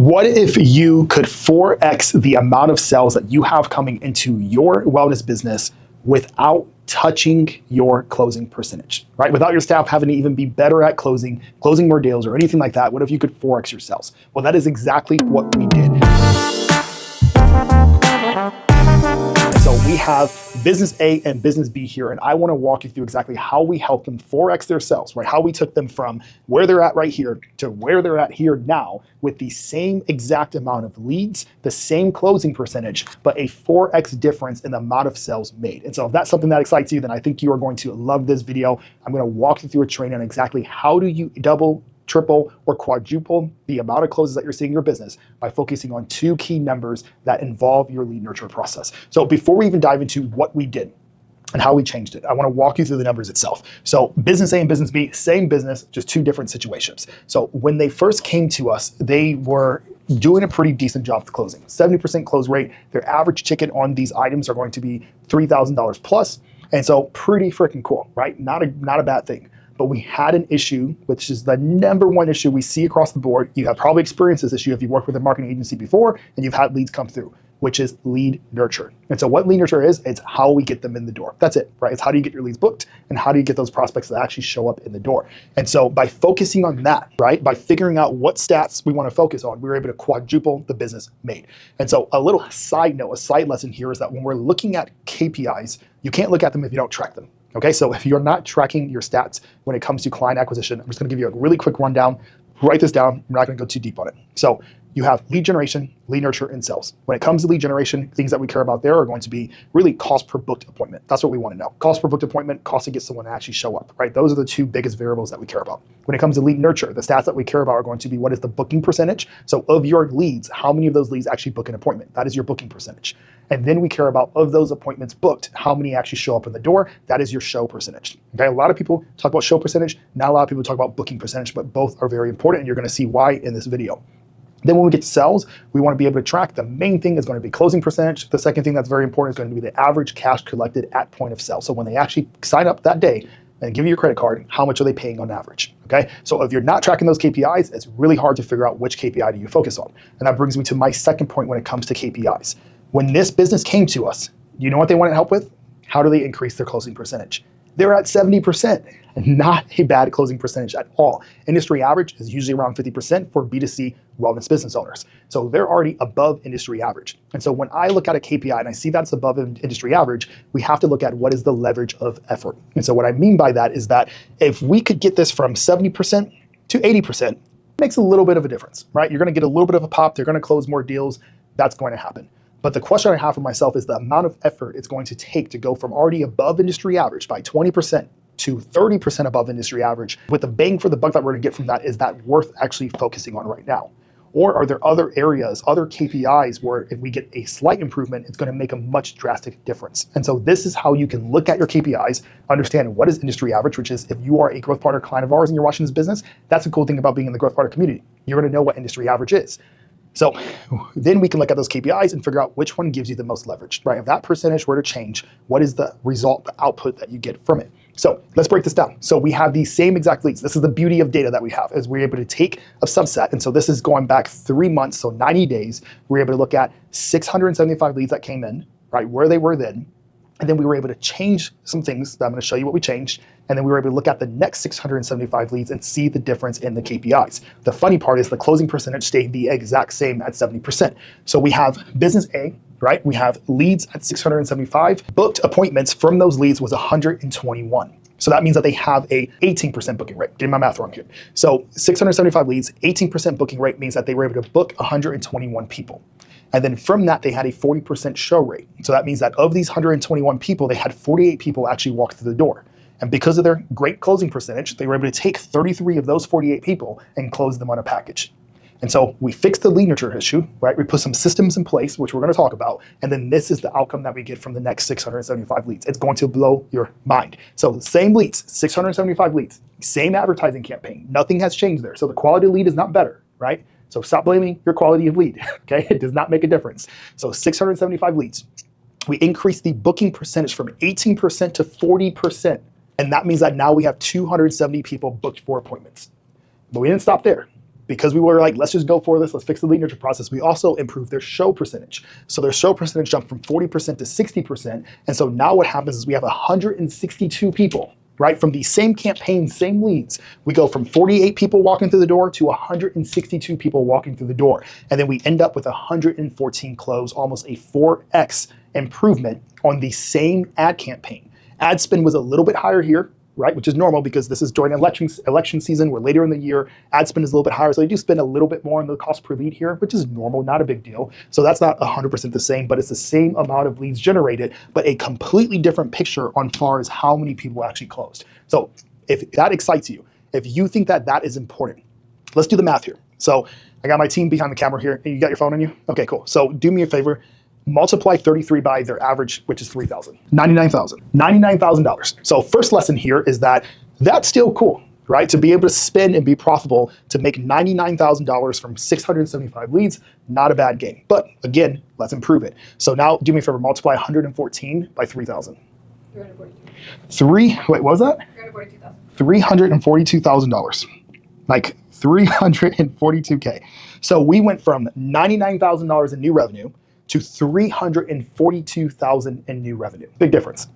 What if you could 4x the amount of sales that you have coming into your wellness business without touching your closing percentage, right? Without your staff having to even be better at closing more deals or anything like that. What if you could 4x your sales? Well, that is exactly what we did. So we have business A and business B here, and I want to walk you through exactly how we help them 4x their sales, right? How we took them from where they're at right here to where they're at here now with the same exact amount of leads, the same closing percentage, but a 4x difference in the amount of sales made. And so if that's something that excites you, then I think you are going to love this video. I'm going to walk you through a training on exactly how do you double, triple, or quadruple the amount of closes that you're seeing in your business by focusing on two key numbers that involve your lead nurture process. So before we even dive into what we did and how we changed it, I want to walk you through the numbers itself. So business A and business B, same business, just two different situations. So when they first came to us, they were doing a pretty decent job with closing. 70% close rate. Their average ticket on these items are going to be $3,000 plus. And so pretty freaking cool, right? Not a bad thing. But we had an issue, which is the number one issue we see across the board. You have probably experienced this issue if you've worked with a marketing agency before and you've had leads come through, which is lead nurture. And so what lead nurture is, it's how we get them in the door. That's it, right? It's how do you get your leads booked and how do you get those prospects that actually show up in the door. And so by focusing on that, right, by figuring out what stats we want to focus on, we were able to quadruple the business made. And so a little side note, a side lesson here is that when we're looking at KPIs, you can't look at them if you don't track them. Okay, so if you're not tracking your stats when it comes to client acquisition, I'm just gonna give you a really quick rundown. Write this down, I'm not gonna go too deep on it. So you have lead generation, lead nurture, and sales. When it comes to lead generation, things that we care about there are going to be really cost per booked appointment. That's what we want to know. Cost per booked appointment, cost to get someone to actually show up, right? Those are the two biggest variables that we care about. When it comes to lead nurture, the stats that we care about are going to be what is the booking percentage. So of your leads, how many of those leads actually book an appointment? That is your booking percentage. And then we care about of those appointments booked, how many actually show up in the door? That is your show percentage. Okay, a lot of people talk about show percentage, not a lot of people talk about booking percentage, but both are very important and you're gonna see why in this video. Then when we get to sales, we want to be able to track. The main thing is going to be closing percentage. The second thing that's very important is going to be the average cash collected at point of sale. So when they actually sign up that day and give you your credit card, how much are they paying on average? Okay, so if you're not tracking those KPIs, it's really hard to figure out which KPI do you focus on. And that brings me to my second point when it comes to KPIs. When this business came to us, you know what they wanted help with? How do they increase their closing percentage? They're at 70%, not a bad closing percentage at all. Industry average is usually around 50% for B2C wellness business owners. So they're already above industry average. And so when I look at a KPI and I see that's above industry average, we have to look at what is the leverage of effort. And so what I mean by that is that if we could get this from 70% to 80%, it makes a little bit of a difference, right? You're gonna get a little bit of a pop, they're gonna close more deals, that's going to happen. But the question I have for myself is the amount of effort it's going to take to go from already above industry average by 20% to 30% above industry average. With the bang for the buck that we're gonna get from that, is that worth actually focusing on right now? Or are there other areas, other KPIs where if we get a slight improvement, it's gonna make a much drastic difference? And so this is how you can look at your KPIs, understand what is industry average, which is if you are a growth partner client of ours and you're watching this business, that's a cool thing about being in the growth partner community. You're gonna know what industry average is. So then we can look at those KPIs and figure out which one gives you the most leverage, right? If that percentage were to change, what is the result, the output that you get from it? So let's break this down. So we have these same exact leads. This is the beauty of data that we have, is we're able to take a subset. And so this is going back 3 months, so 90 days. We're able to look at 675 leads that came in, right, where they were then. And then we were able to change some things that I'm going to show you what we changed. And then we were able to look at the next 675 leads and see the difference in the KPIs. The funny part is the closing percentage stayed the exact same at 70%. So we have business A, right? We have leads at 675. Booked appointments from those leads was 121. So that means that they have a 18% booking rate. Getting my math wrong here. So 675 leads, 18% booking rate means that they were able to book 121 people. And then from that, they had a 40% show rate. So that means that of these 121 people, they had 48 people actually walk through the door. And because of their great closing percentage, they were able to take 33 of those 48 people and close them on a package. And so we fixed the lead nurture issue, right? We put some systems in place, which we're gonna talk about. And then this is the outcome that we get from the next 675 leads. It's going to blow your mind. So the same leads, 675 leads, same advertising campaign. Nothing has changed there. So the quality of lead is not better, right? So stop blaming your quality of lead, okay? It does not make a difference. So 675 leads. We increased the booking percentage from 18% to 40%. And that means that now we have 270 people booked for appointments. But we didn't stop there. because we were like, let's just go for this, let's fix the lead nurture process, we also improved their show percentage. So their show percentage jumped from 40% to 60%. And so now what happens is we have 162 people, right? From the same campaign, same leads. We go from 48 people walking through the door to 162 people walking through the door. And then we end up with 114 close, almost a 4x improvement on the same ad campaign. Ad spend was a little bit higher here, right? Which is normal because this is during election season. We're later in the year. Ad spend is a little bit higher. So you do spend a little bit more on the cost per lead here, which is normal, not a big deal. So that's not 100% the same, but it's the same amount of leads generated, but a completely different picture on far as how many people actually closed. So if that excites you, if you think that that is important, let's do the math here. So I got my team behind the camera here. You got your phone on you? Okay, cool. So do me a favor. Multiply 33 by their average, which is 3,000. $99,000. So first lesson here is that that's still cool, right? To be able to spend and be profitable, to make $99,000 from 675 leads, not a bad game. But again, let's improve it. So now do me a favor, multiply 114 by 3,000. 342. Wait, what was that? 342,000. $342,000. Like 342K. So we went from $99,000 in new revenue to $342,000 in new revenue. Big difference,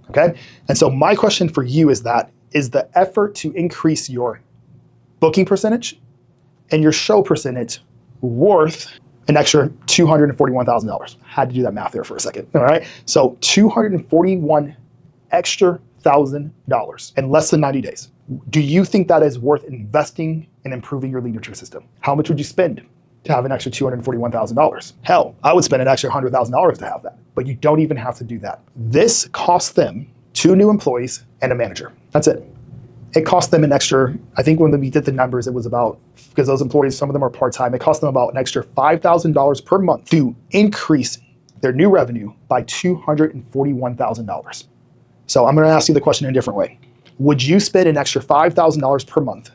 okay? And so my question for you is that, is the effort to increase your booking percentage and your show percentage worth an extra $241,000? Had to do that math there for a second, all right? So $241 extra $1,000 in less than 90 days. Do you think that is worth investing in improving your lead nurture system? How much would you spend to have an extra $241,000? Hell, I would spend an extra $100,000 to have that, but you don't even have to do that. This cost them 2 new employees and a manager. That's it. It cost them an extra, I think when we did the numbers, it was about, because those employees, some of them are part-time, it cost them about an extra $5,000 per month to increase their new revenue by $241,000. So I'm gonna ask you the question in a different way. Would you spend an extra $5,000 per month?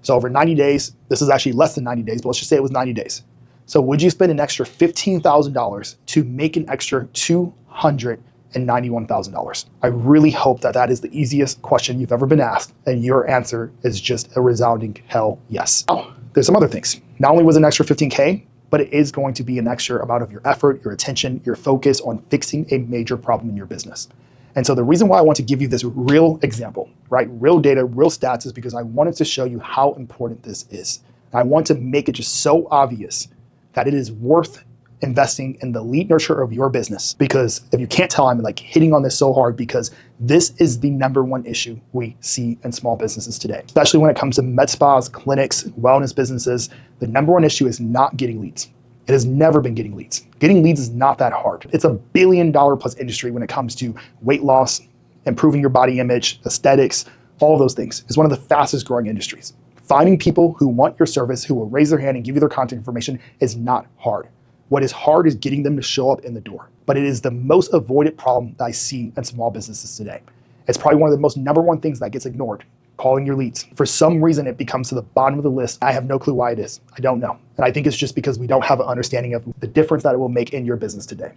So over 90 days, this is actually less than 90 days, but let's just say it was 90 days. So would you spend an extra $15,000 to make an extra $291,000? I really hope that that is the easiest question you've ever been asked, and your answer is just a resounding hell yes. Oh, there's some other things. Not only was it an extra 15K, but it is going to be an extra amount of your effort, your attention, your focus on fixing a major problem in your business. And so the reason why I want to give you this real example, right? Real data, real stats, is because I wanted to show you how important this is. I want to make it just so obvious that it is worth investing in the lead nurture of your business. Because if you can't tell, I'm like hitting on this so hard because this is the #1 issue we see in small businesses today, especially when it comes to med spas, clinics, wellness businesses. The #1 issue is not getting leads. It has never been getting leads. Getting leads is not that hard. It's $1 billion plus industry when it comes to weight loss, improving your body image, aesthetics, all of those things. It's one of the fastest growing industries. Finding people who want your service, who will raise their hand and give you their contact information, is not hard. What is hard is getting them to show up in the door. But it is the most avoided problem that I see in small businesses today. It's probably one of the most #1 things that gets ignored. Calling your leads. For some reason, it becomes to the bottom of the list. I have no clue why it is. I don't know. And I think it's just because we don't have an understanding of the difference that it will make in your business today.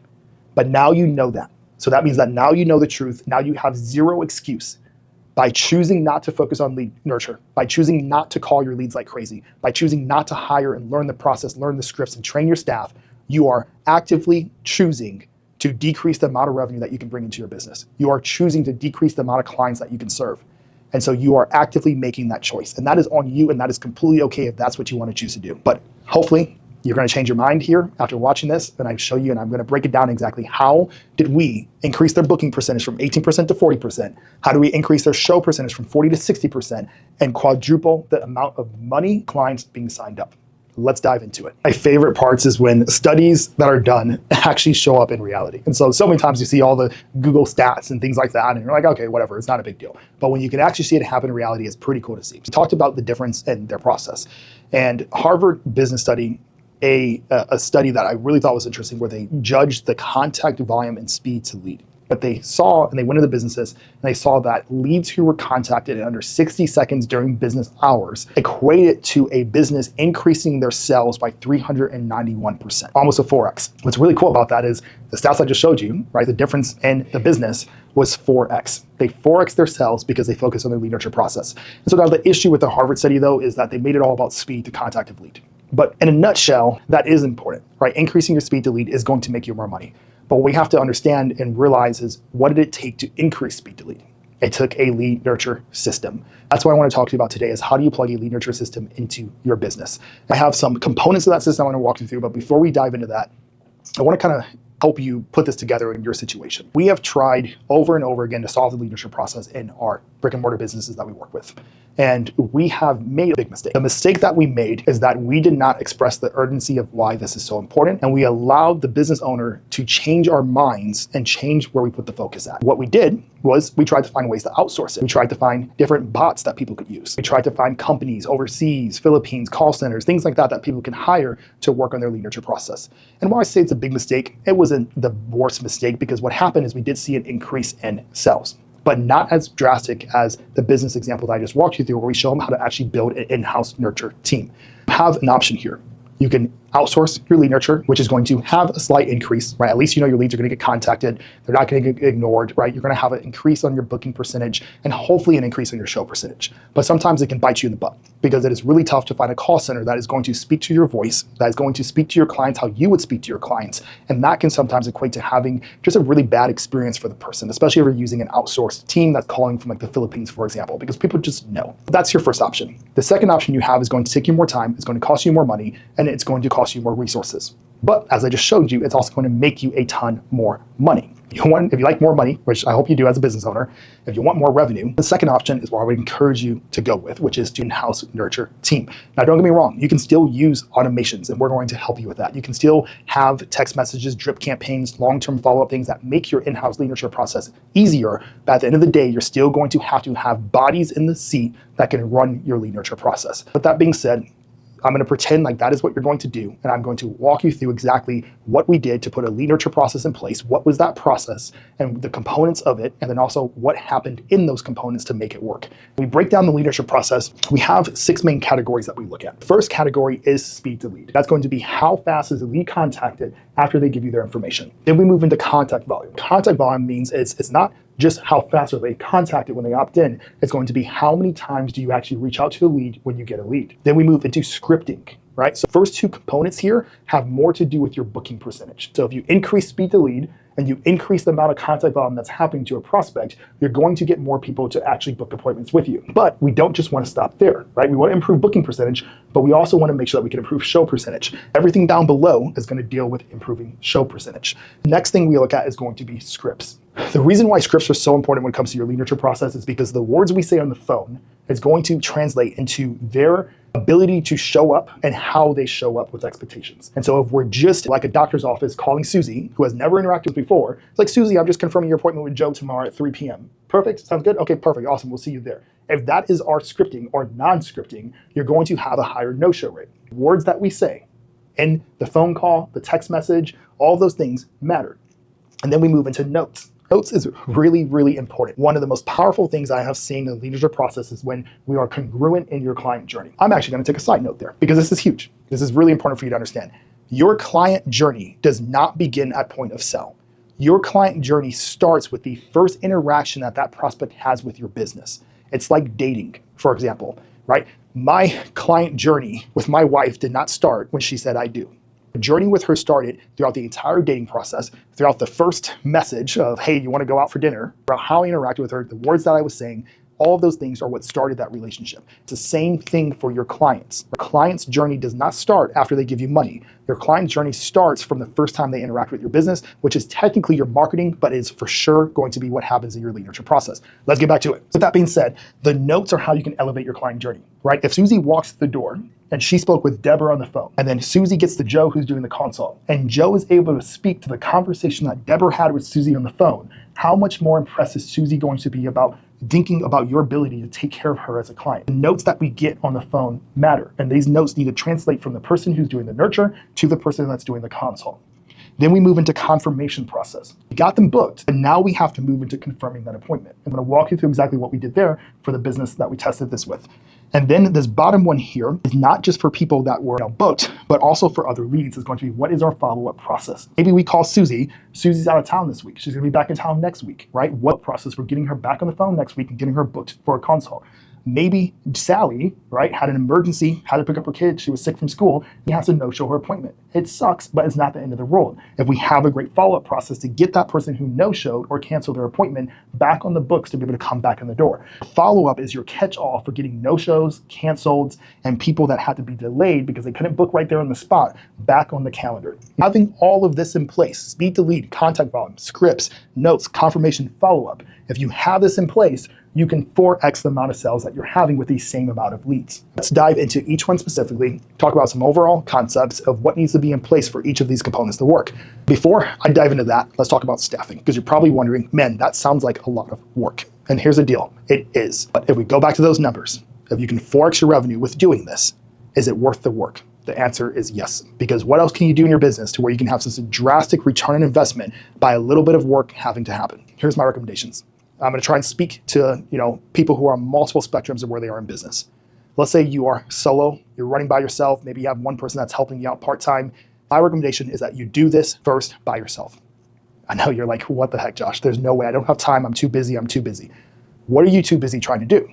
But now you know that. So that means that now you know the truth. Now you have zero excuse by choosing not to focus on lead nurture, by choosing not to call your leads like crazy, by choosing not to hire and learn the process, learn the scripts, and train your staff. You are actively choosing to decrease the amount of revenue that you can bring into your business. You are choosing to decrease the amount of clients that you can serve. And so you are actively making that choice. And that is on you, and that is completely okay if that's what you want to choose to do. But hopefully you're going to change your mind here after watching this, and I show you, and I'm going to break it down exactly how did we increase their booking percentage from 18% to 40%? How do we increase their show percentage from 40 to 60% and quadruple the amount of money clients being signed up? Let's dive into it. My favorite parts is when studies that are done actually show up in reality. And so many times you see all the Google stats and things like that, and you're like, okay, whatever, it's not a big deal. But when you can actually see it happen in reality, it's pretty cool to see. We talked about the difference in their process. And Harvard Business Study, a study that I really thought was interesting, where they judged the contact volume and speed to lead. But they saw, and they went into the businesses, and they saw that leads who were contacted in under 60 seconds during business hours equated to a business increasing their sales by 391%, almost a 4x. What's really cool about that is the stats I just showed you, right? The difference in the business was 4x. They 4x their sales because they focus on their lead nurture process. And so now the issue with the Harvard study, though, is that they made it all about speed to contact of lead. But in a nutshell, that is important, right? Increasing your speed to lead is going to make you more money. But what we have to understand and realize is, what did it take to increase speed to lead? It took a lead nurture system. That's what I want to talk to you about today, is how do you plug a lead nurture system into your business? I have some components of that system I want to walk you through, but before we dive into that, I want to kind of help you put this together in your situation. We have tried over and over again to solve the lead nurture process in our brick and mortar businesses that we work with. And we have made a big mistake. The mistake that we made is that we did not express the urgency of why this is so important. And we allowed the business owner to change our minds and change where we put the focus at. What we did was we tried to find ways to outsource it. We tried to find different bots that people could use. We tried to find companies overseas, Philippines, call centers, things like that that people can hire to work on their lead nurture process. And while I say it's a big mistake, it wasn't the worst mistake, because what happened is we did see an increase in sales, but not as drastic as the business example that I just walked you through, where we show them how to actually build an in-house nurture team. Have an option here. You can outsource your lead nurture, which is going to have a slight increase, right? At least you know your leads are going to get contacted. They're not going to get ignored, right? You're going to have an increase on your booking percentage and hopefully an increase on your show percentage. But sometimes it can bite you in the butt, because it is really tough to find a call center that is going to speak to your voice, that is going to speak to your clients how you would speak to your clients. And that can sometimes equate to having just a really bad experience for the person, especially if you're using an outsourced team that's calling from like the Philippines, for example, because people just know. That's your first option. The second option you have is going to take you more time, it's going to cost you more money, and it's going to cost you more resources. But as I just showed you, it's also going to make you a ton more money. If you like more money, which I hope you do as a business owner, if you want more revenue, the second option is what I would encourage you to go with, which is to in-house nurture team. Now, don't get me wrong, you can still use automations, and we're going to help you with that. You can still have text messages, drip campaigns, long-term follow-up things that make your in-house lead nurture process easier. But at the end of the day, you're still going to have bodies in the seat that can run your lead nurture process. But that being said, I'm going to pretend like that is what you're going to do, and I'm going to walk you through exactly what we did to put a lead nurture process in place, what was that process, and the components of it, and then also what happened in those components to make it work. We break down the lead nurture process. We have 6 main categories that we look at. The first category is speed to lead. That's going to be how fast is the lead contacted after they give you their information. Then we move into contact volume. Contact volume means it's not just how fast are they contacted when they opt in. It's going to be how many times do you actually reach out to the lead when you get a lead. Then we move into scripting, right? So first 2 components here have more to do with your booking percentage. So if you increase speed to lead and you increase the amount of contact volume that's happening to a prospect, you're going to get more people to actually book appointments with you. But we don't just want to stop there, right? We want to improve booking percentage, but we also want to make sure that we can improve show percentage. Everything down below is going to deal with improving show percentage. The next thing we look at is going to be scripts. The reason why scripts are so important when it comes to your lead nurture process is because the words we say on the phone is going to translate into their ability to show up and how they show up with expectations. And so if we're just like a doctor's office calling Susie, who has never interacted with before, it's like, Susie, I'm just confirming your appointment with Joe tomorrow at 3 p.m. Perfect, sounds good? Okay, perfect, awesome, we'll see you there. If that is our scripting or non-scripting, you're going to have a higher no-show rate. Words that we say in the phone call, the text message, all those things matter. And then we move into notes. Notes is really, really important. One of the most powerful things I have seen in the lead nurture process is when we are congruent in your client journey. I'm actually going to take a side note there, because this is huge. This is really important for you to understand. Your client journey does not begin at point of sale. Your client journey starts with the first interaction that prospect has with your business. It's like dating, for example, right? My client journey with my wife did not start when she said, I do. The journey with her started throughout the entire dating process, throughout the first message of, hey, you want to go out for dinner, about how I interacted with her, the words that I was saying. All of those things are what started that relationship. It's the same thing for your clients. Your client's journey does not start after they give you money. Your client's journey starts from the first time they interact with your business, which is technically your marketing, but is for sure going to be what happens in your lead nurture process. Let's get back to it. With that being said, the notes are how you can elevate your client journey, right? If Susie walks through the door and she spoke with Deborah on the phone, and then Susie gets to Joe who's doing the consult, and Joe is able to speak to the conversation that Deborah had with Susie on the phone, how much more impressed is Susie going to be about thinking about your ability to take care of her as a client? The notes that we get on the phone matter, and these notes need to translate from the person who's doing the nurture to the person that's doing the consult. Then we move into confirmation process. We got them booked, and now we have to move into confirming that appointment. I'm going to walk you through exactly what we did there for the business that we tested this with. And then this bottom one here is not just for people that were booked, but also for other leads. It's going to be, what is our follow-up process? Maybe we call Susie. Susie's out of town this week. She's going to be back in town next week, right? What process for getting her back on the phone next week and getting her booked for a consult? Maybe Sally, right, had an emergency, had to pick up her kid. She was sick from school. He has to no-show her appointment. It sucks, but it's not the end of the world. If we have a great follow-up process to get that person who no-showed or canceled their appointment back on the books to be able to come back in the door. Follow-up is your catch-all for getting no-shows, canceled, and people that had to be delayed because they couldn't book right there on the spot back on the calendar. Having all of this in place, speed to lead, contact volume, scripts, notes, confirmation, follow-up. If you have this in place, you can 4x the amount of sales that you're having with the same amount of leads. Let's dive into each one specifically, talk about some overall concepts of what needs to be in place for each of these components to work. Before I dive into that, let's talk about staffing, because you're probably wondering, man, that sounds like a lot of work. And here's the deal, it is. But if we go back to those numbers, if you can 4x your revenue with doing this, is it worth the work? The answer is yes, because what else can you do in your business to where you can have such a drastic return on investment by a little bit of work having to happen? Here's my recommendations. I'm going to try and speak to people who are on multiple spectrums of where they are in business. Let's say you are solo, you're running by yourself, maybe you have one person that's helping you out part-time. My recommendation is that you do this first by yourself. I know you're like, what the heck, Josh? There's no way. I don't have time. I'm too busy. What are you too busy trying to do?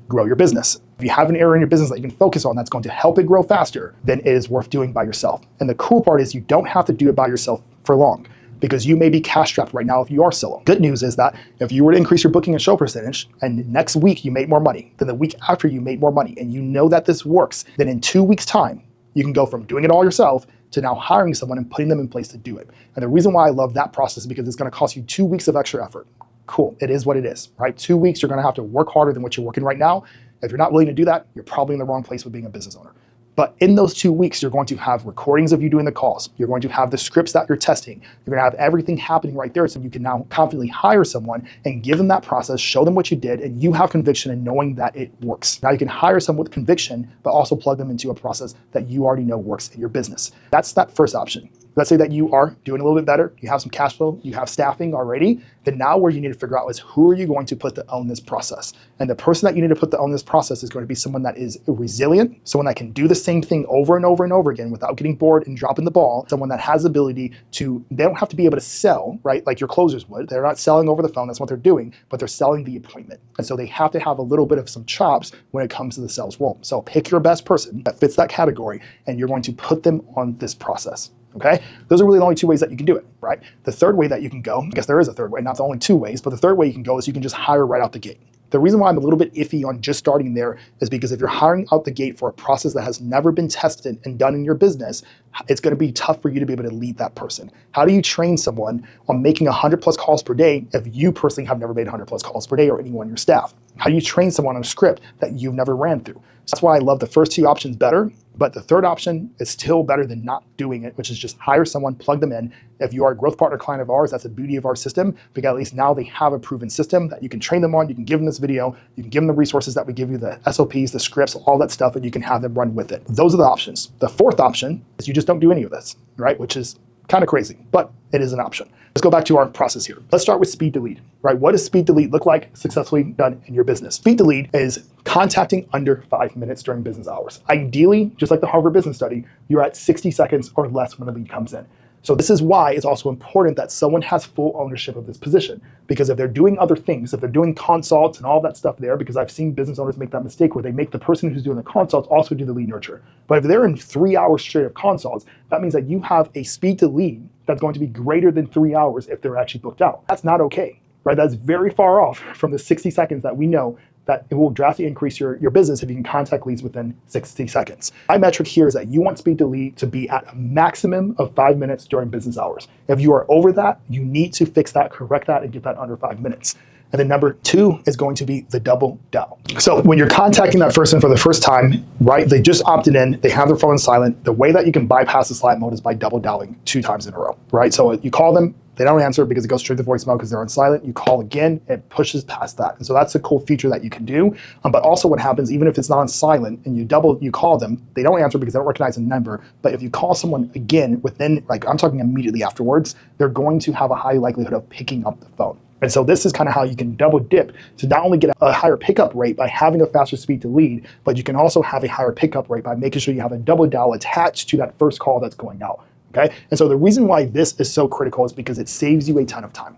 Grow your business. If you have an area in your business that you can focus on that's going to help it grow faster, then it is worth doing by yourself. And the cool part is you don't have to do it by yourself for long, because you may be cash strapped right now if you are solo. Good news is that if you were to increase your booking and show percentage, and next week you made more money, then the week after you made more money, and you know that this works, then in 2 weeks' time, you can go from doing it all yourself to now hiring someone and putting them in place to do it. And the reason why I love that process is because it's going to cost you 2 weeks of extra effort. Cool, it is what it is, right? 2 weeks, you're going to have to work harder than what you're working right now. If you're not willing to do that, you're probably in the wrong place with being a business owner. But in those 2 weeks, you're going to have recordings of you doing the calls. You're going to have the scripts that you're testing. You're going to have everything happening right there, so you can now confidently hire someone and give them that process, show them what you did, and you have conviction in knowing that it works. Now you can hire someone with conviction, but also plug them into a process that you already know works in your business. That's that first option. Let's say that you are doing a little bit better, you have some cash flow, you have staffing already, then now where you need to figure out is who are you going to put to own this process? And the person that you need to put to own this process is going to be someone that is resilient, someone that can do the same thing over and over and over again without getting bored and dropping the ball, someone that has the ability to, they don't have to be able to sell, right? Like your closers would. They're not selling over the phone, that's what they're doing, but they're selling the appointment. And so they have to have a little bit of some chops when it comes to the sales role. So pick your best person that fits that category, and you're going to put them on this process. Okay, those are really the only 2 ways that you can do it, right? The third way that you can go, I guess there is a third way, not the only 2 ways, but the third way you can go is you can just hire right out the gate. The reason why I'm a little bit iffy on just starting there is because if you're hiring out the gate for a process that has never been tested and done in your business, it's going to be tough for you to be able to lead that person. How do you train someone on making 100+ calls per day if you personally have never made 100+ calls per day, or anyone on your staff? How do you train someone on a script that you've never ran through? So that's why I love the first 2 options better, but the third option is still better than not doing it, which is just hire someone, plug them in. If you are a growth partner client of ours, that's the beauty of our system, because at least now they have a proven system that you can train them on. You can give them this video, you can give them the resources that we give you, the SOPs, the scripts, all that stuff, and you can have them run with it. Those are the options. The fourth option is you just don't do any of this, right? Which is kind of crazy, but it is an option. Let's go back to our process here. Let's start with speed to lead, right? What does speed to lead look like successfully done in your business? Speed to lead is contacting under 5 minutes during business hours. Ideally, just like the Harvard Business Study, you're at 60 seconds or less when the lead comes in. So this is why it's also important that someone has full ownership of this position, because if they're doing other things, if they're doing consults and all that stuff there, because I've seen business owners make that mistake where they make the person who's doing the consults also do the lead nurture. But if they're in 3 hours straight of consults, that means that you have a speed to lead that's going to be greater than 3 hours if they're actually booked out. That's not okay, right? That's very far off from the 60 seconds that we know that it will drastically increase your business if you can contact leads within 60 seconds. My metric here is that you want speed to lead to be at a maximum of 5 minutes during business hours. If you are over that, you need to fix that, correct that, and get that under 5 minutes. And then number 2 is going to be the double dial. So when you're contacting that person for the first time, right, they just opted in, they have their phone silent. The way that you can bypass the silent mode is by double dialing 2 times in a row, right? So you call them, They don't answer because it goes straight to voicemail because they're on silent. You call again, it pushes past that. And so that's a cool feature that you can do. But also what happens, even if it's not on silent and you call them, they don't answer because they don't recognize the number. But if you call someone again within, like I'm talking immediately afterwards, they're going to have a high likelihood of picking up the phone. And so this is kind of how you can double dip to not only get a higher pickup rate by having a faster speed to lead, but you can also have a higher pickup rate by making sure you have a double dial attached to that first call that's going out. Okay. And so the reason why this is so critical is because it saves you a ton of time.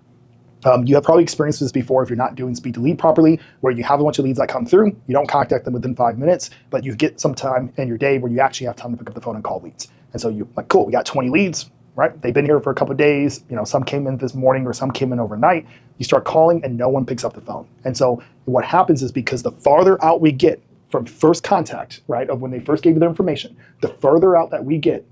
You have probably experienced this before if you're not doing speed to lead properly, where you have a bunch of leads that come through, you don't contact them within 5 minutes, but you get some time in your day where you actually have time to pick up the phone and call leads. And so you're like, cool, we got 20 leads. Right? They've been here for a couple of days. Some came in this morning or some came in overnight. You start calling and no one picks up the phone. And so what happens is because the farther out we get from first contact, right, of when they first gave you their information, the further out that we get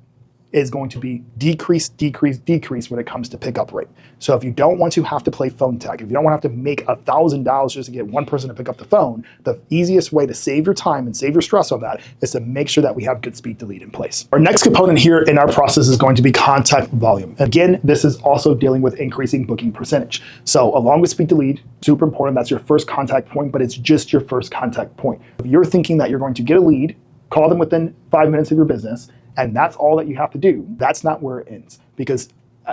is going to be decrease when it comes to pickup rate. So if you don't want to have to play phone tag, if you don't want to have to make $1,000 just to get one person to pick up the phone, the easiest way to save your time and save your stress on that is to make sure that we have good speed to lead in place. Our next component here in our process is going to be contact volume. Again, this is also dealing with increasing booking percentage. So along with speed to lead, super important, that's your first contact point, but it's just your first contact point. If you're thinking that you're going to get a lead, call them within 5 minutes of your business, and that's all that you have to do, that's not where it ends. Because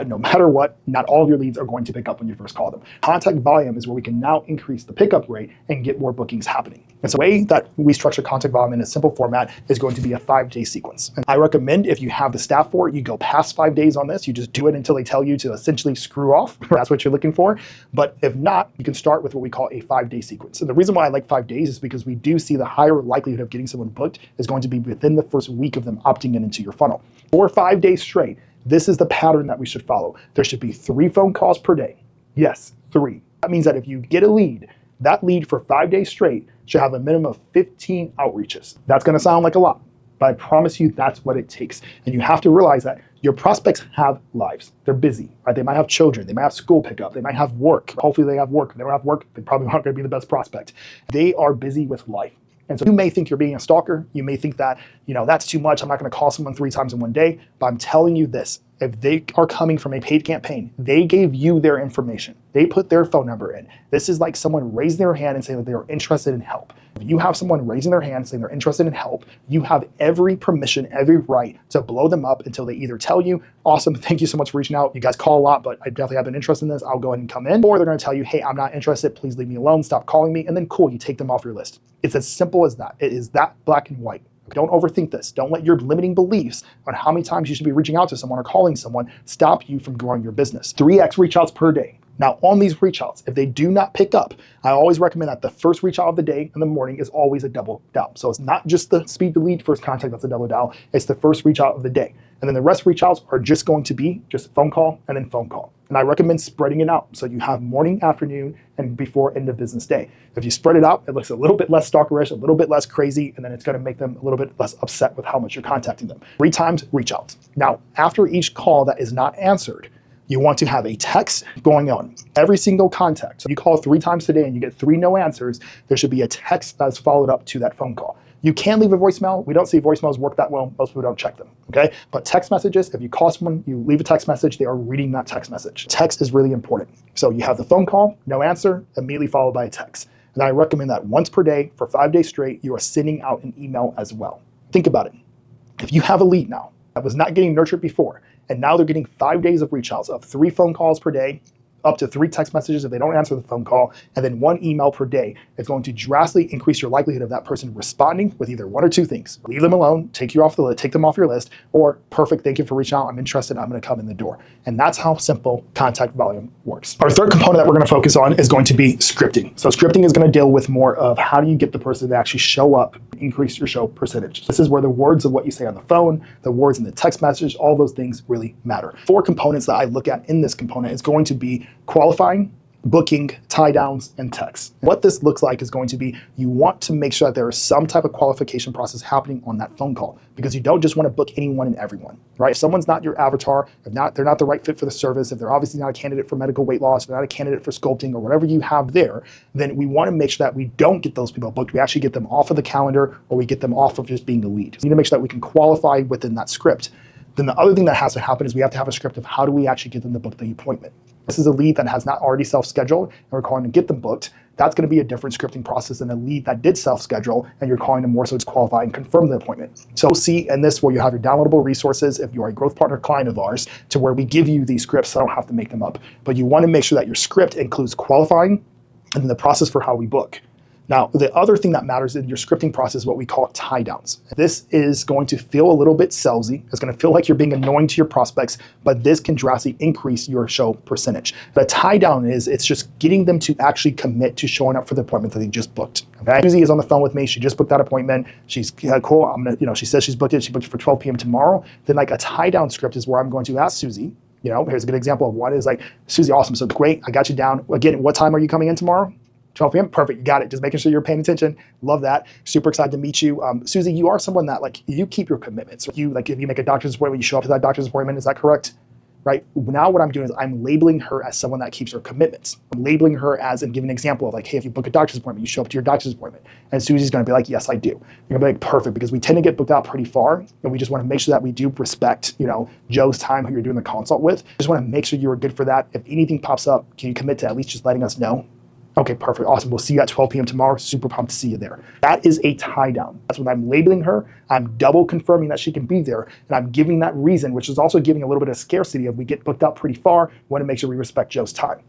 no matter what, not all of your leads are going to pick up when you first call them. Contact volume is where we can now increase the pickup rate and get more bookings happening. And so the way that we structure contact volume in a simple format is going to be a 5-day sequence. And I recommend if you have the staff for it, you go past 5 days on this. You just do it until they tell you to essentially screw off. That's what you're looking for. But if not, you can start with what we call a 5-day sequence. And the reason why I like 5 days is because we do see the higher likelihood of getting someone booked is going to be within the first week of them opting into your funnel. For 5 days straight, this is the pattern that we should follow. There should be 3 phone calls per day. Yes, 3. That means that if you get a lead, that lead for 5 days straight should have a minimum of 15 outreaches. That's going to sound like a lot, but I promise you that's what it takes. And you have to realize that your prospects have lives. They're busy, right? They might have children. They might have school pickup. They might have work. Hopefully they have work. If they don't have work, they probably aren't going to be the best prospect. They are busy with life. And so you may think you're being a stalker. You may think that, that's too much. I'm not going to call someone 3 times in one day. But I'm telling you this, if they are coming from a paid campaign, they gave you their information. They put their phone number in. This is like someone raising their hand and saying that they are interested in help. If you have someone raising their hand saying they're interested in help, you have every permission, every right to blow them up until they either tell you, awesome, thank you so much for reaching out. You guys call a lot, but I definitely have an interest in this. I'll go ahead and come in. Or they're going to tell you, hey, I'm not interested. Please leave me alone. Stop calling me. And then cool, you take them off your list. It's as simple as that. It is that black and white. Don't overthink this. Don't let your limiting beliefs on how many times you should be reaching out to someone or calling someone stop you from growing your business. 3x reach outs per day. Now, on these reach outs, if they do not pick up, I always recommend that the first reach out of the day in the morning is always a double dial. So it's not just the speed to lead first contact that's a double dial, it's the first reach out of the day. And then the rest of reach outs are just going to be just phone call and then phone call. And I recommend spreading it out. So you have morning, afternoon, and before end of business day. If you spread it out, it looks a little bit less stalkerish, a little bit less crazy, and then it's going to make them a little bit less upset with how much you're contacting them. 3 times reach outs. Now, after each call that is not answered, you want to have a text going on. Every single contact. So you call 3 times today and you get 3 no answers, there should be a text that's followed up to that phone call. You can leave a voicemail. We don't see voicemails work that well. Most people don't check them, okay? But text messages, if you call someone, you leave a text message, they are reading that text message. Text is really important. So you have the phone call, no answer, immediately followed by a text. And I recommend that once per day for 5 days straight, you are sending out an email as well. Think about it. If you have a lead now that was not getting nurtured before, and now they're getting 5 days of reach outs of 3 phone calls per day, up to 3 text messages if they don't answer the phone call, and then 1 email per day. It's going to drastically increase your likelihood of that person responding with either 1 or 2 things. Leave them alone, take them off your list, or perfect, thank you for reaching out, I'm interested, I'm going to come in the door. And that's how simple contact volume works. Our third component that we're going to focus on is going to be scripting. So scripting is going to deal with more of how do you get the person to actually show up, increase your show percentage. This is where the words of what you say on the phone, the words in the text message, all those things really matter. 4 components that I look at in this component is going to be qualifying, booking, tie downs, and text. What this looks like is going to be, you want to make sure that there is some type of qualification process happening on that phone call, because you don't just want to book anyone and everyone, right? If someone's not your avatar, if they're not the right fit for the service, if they're obviously not a candidate for medical weight loss, if they're not a candidate for sculpting or whatever you have there, then we want to make sure that we don't get those people booked. We actually get them off of the calendar, or we get them off of just being a lead. We need to make sure that we can qualify within that script. Then the other thing that has to happen is we have to have a script of how do we actually get them to book the appointment. This is a lead that has not already self-scheduled and we're calling to get them booked. That's going to be a different scripting process than a lead that did self-schedule and you're calling them more so to qualify and confirm the appointment. So see in this where you have your downloadable resources if you are a growth partner client of ours to where we give you these scripts so I don't have to make them up. But you want to make sure that your script includes qualifying and then the process for how we book. Now, the other thing that matters in your scripting process is what we call tie downs. This is going to feel a little bit salesy. It's going to feel like you're being annoying to your prospects, but this can drastically increase your show percentage. The tie down is it's just getting them to actually commit to showing up for the appointment that they just booked. Okay, Susie is on the phone with me. She just booked that appointment. She's cool. I'm gonna, she says she's booked it. She booked it for 12 p.m. tomorrow. Then like a tie down script is where I'm going to ask Susie. Here's a good example of one is like, Susie, awesome. So great. I got you down. Again, what time are you coming in tomorrow? 12 p.m. Perfect. You got it. Just making sure you're paying attention. Love that. Super excited to meet you. Susie, you are someone that like you keep your commitments. If you make a doctor's appointment, you show up to that doctor's appointment. Is that correct? Right. Now what I'm doing is I'm labeling her as someone that keeps her commitments. I'm labeling her as and giving an example of like, hey, if you book a doctor's appointment, you show up to your doctor's appointment. And Susie's going to be like, yes, I do. You're going to be like, perfect, because we tend to get booked out pretty far. And we just want to make sure that we do respect, Joe's time, who you're doing the consult with. Just want to make sure you are good for that. If anything pops up, can you commit to at least just letting us know? Okay, perfect, awesome. We'll see you at 12 p.m. tomorrow. Super pumped to see you there. That is a tie down. That's when I'm labeling her. I'm double confirming that she can be there. And I'm giving that reason, which is also giving a little bit of scarcity of we get booked out pretty far. We want to make sure we respect Joe's time.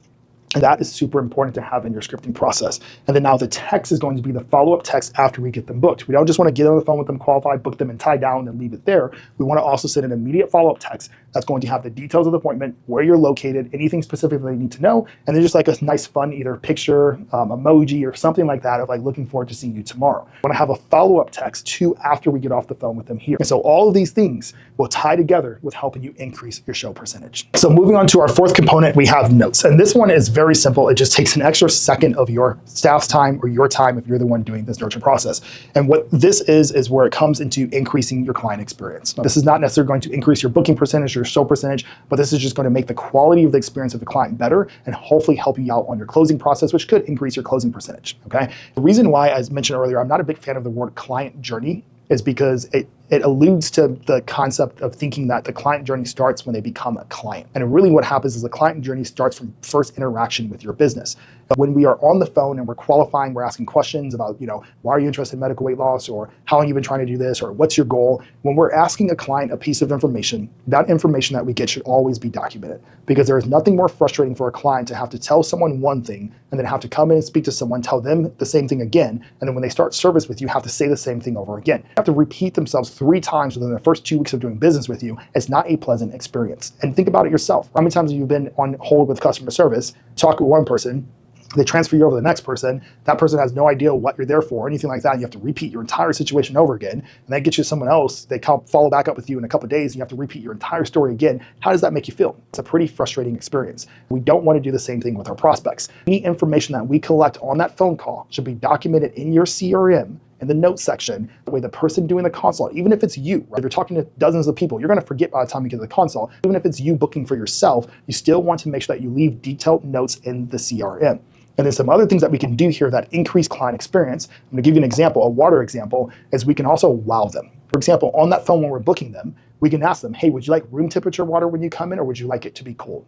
And that is super important to have in your scripting process. And then now the text is going to be the follow-up text after we get them booked. We don't just want to get on the phone with them, qualify, book them, and tie down and leave it there. We want to also send an immediate follow-up text that's going to have the details of the appointment, where you're located, anything specific they need to know, and then just like a nice fun either picture, emoji, or something like that of like looking forward to seeing you tomorrow. We want to have a follow-up text too after we get off the phone with them here. And so all of these things will tie together with helping you increase your show percentage. So moving on to our fourth component, we have notes. And this one is very simple. It just takes an extra second of your staff's time or your time if you're the one doing this nurture process. And what this is where it comes into increasing your client experience. This is not necessarily going to increase your booking percentage or show percentage, but this is just going to make the quality of the experience of the client better and hopefully help you out on your closing process, which could increase your closing percentage, okay? The reason why, as mentioned earlier, I'm not a big fan of the word client journey is because it alludes to the concept of thinking that the client journey starts when they become a client. And really what happens is the client journey starts from first interaction with your business. When we are on the phone and we're qualifying, we're asking questions about, why are you interested in medical weight loss, or how long you've been trying to do this, or what's your goal? When we're asking a client a piece of information, that information that we get should always be documented, because there is nothing more frustrating for a client to have to tell someone one thing and then have to come in and speak to someone, tell them the same thing again, and then when they start service with you, have to say the same thing over again. They have to repeat themselves 3 times within the first 2 weeks of doing business with you. It's not a pleasant experience. And think about it yourself. How many times have you been on hold with customer service, talk with one person, they transfer you over to the next person, that person has no idea what you're there for, or anything like that, and you have to repeat your entire situation over again, and that gets you someone else, they follow back up with you in a couple of days, and you have to repeat your entire story again. How does that make you feel? It's a pretty frustrating experience. We don't want to do the same thing with our prospects. Any information that we collect on that phone call should be documented in your CRM, in the notes section, the way the person doing the consult, even if it's you, right? If you're talking to dozens of people, you're gonna forget by the time you get to the consult. Even if it's you booking for yourself, you still want to make sure that you leave detailed notes in the CRM. And then some other things that we can do here that increase client experience, I'm gonna give you an example, a water example, is we can also wow them. For example, on that phone when we're booking them, we can ask them, hey, would you like room temperature water when you come in, or would you like it to be cold?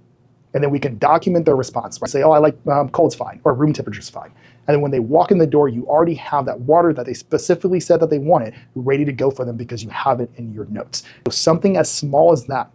And then we can document their response. Say, oh, I like cold's fine, or room temperature's fine. And then when they walk in the door, you already have that water that they specifically said that they wanted ready to go for them because you have it in your notes. So something as small as that